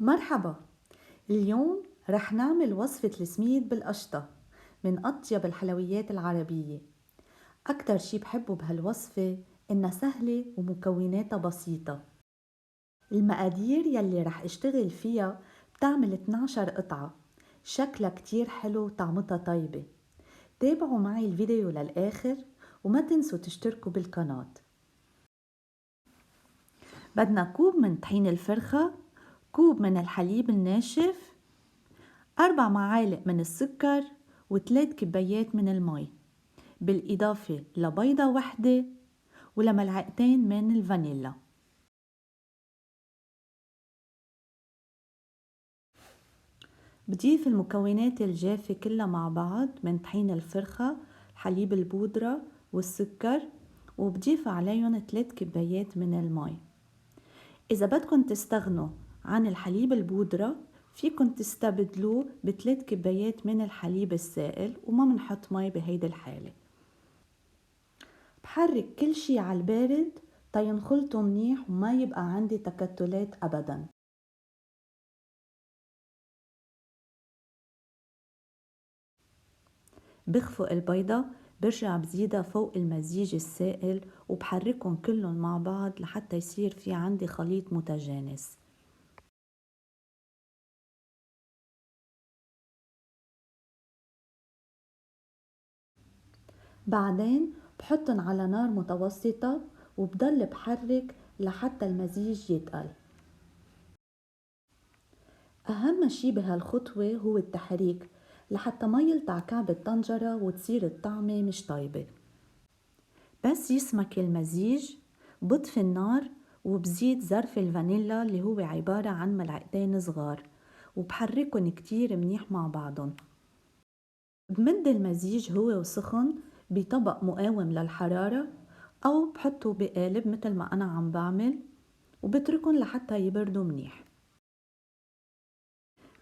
مرحبا. اليوم رح نعمل وصفة السميد بالقشطة من أطيب الحلويات العربية. أكتر شي بحبه بهالوصفة إنها سهلة ومكوناتها بسيطة. المقادير يلي رح اشتغل فيها بتعمل 12 قطعة، شكلها كتير حلو وطعمتها طيبة. تابعوا معي الفيديو للآخر وما تنسوا تشتركوا بالقناة. بدنا كوب من طحين الفرخة، كوب من الحليب الناشف، 4 معالق من السكر و3 كبايات من المي، بالإضافة لبيضة وحدة ولملعقتين من الفانيلا. بضيف المكونات الجافة كلها مع بعض من طحين الفرخة، حليب البودرة والسكر، وبضيف عليهم 3 كبايات من المي. إذا بدكن تستغنوا عن الحليب البودرة فيكن تستبدلوه ب3 كبايات من الحليب السائل، وما منحط مي بهيدي الحالة. بحرك كل شي على البارد تينخلطوا منيح وما يبقى عندي تكتلات أبدا. بخفق البيضة، برجع بزيدها فوق المزيج السائل وبحركهم كلهم مع بعض لحتى يصير في عندي خليط متجانس. بعدين بحطن على نار متوسطة وبضل بحرك لحتى المزيج يتقل. أهم شي بهالخطوة هو التحريك لحتى ما يلطع كعب الطنجرة وتصير الطعمة مش طيبة. بس يسمك المزيج بطفي النار وبزيد زرف الفانيلا اللي هو عبارة عن ملعقتين صغار، وبحركن كتير منيح مع بعضن. بمد المزيج هو وسخن بطبق مقاوم للحرارة، أو بحطه بقالب مثل ما أنا عم بعمل وبتركن لحتى يبردوا منيح.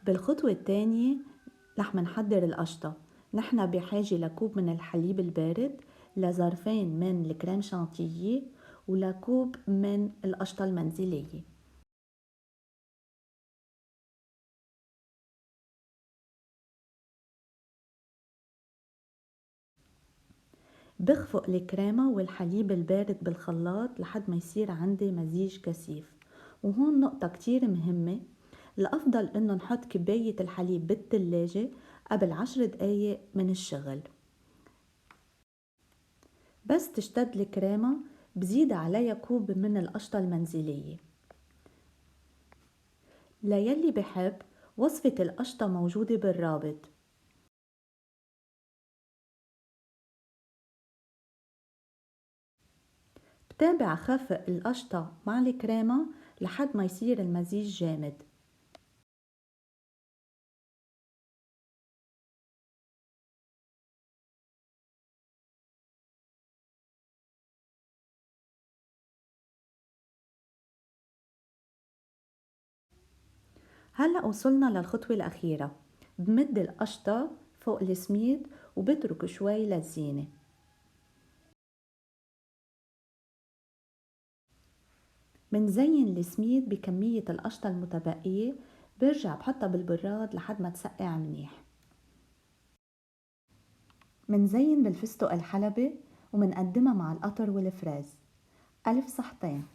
بالخطوة الثانية رح منحضر القشطة. نحن بحاجة لكوب من الحليب البارد، لظرفين من الكريم شانتيي، ولكوب من القشطة المنزلية. بخفق الكريمة والحليب البارد بالخلاط لحد ما يصير عندي مزيج كثيف. وهون نقطة كتير مهمة، الأفضل إنه نحط كباية الحليب بالتلاجة قبل 10 دقايق من الشغل. بس تشتد الكريمة بزيد عليها كوب من القشطة المنزلية. ليلي بحب، وصفة القشطة موجودة بالرابط. بتابع خفق القشطة مع الكريمة لحد ما يصير المزيج جامد. هلأ وصلنا للخطوة الأخيرة. بمد القشطة فوق السميد وبترك شوي للزينة. منزين السميد بكمية القشطة المتبقية، برجع بحطها بالبراد لحد ما تسقع منيح. منزين بالفستق الحلبي ومنقدمها مع القطر والفراز. ألف صحتين.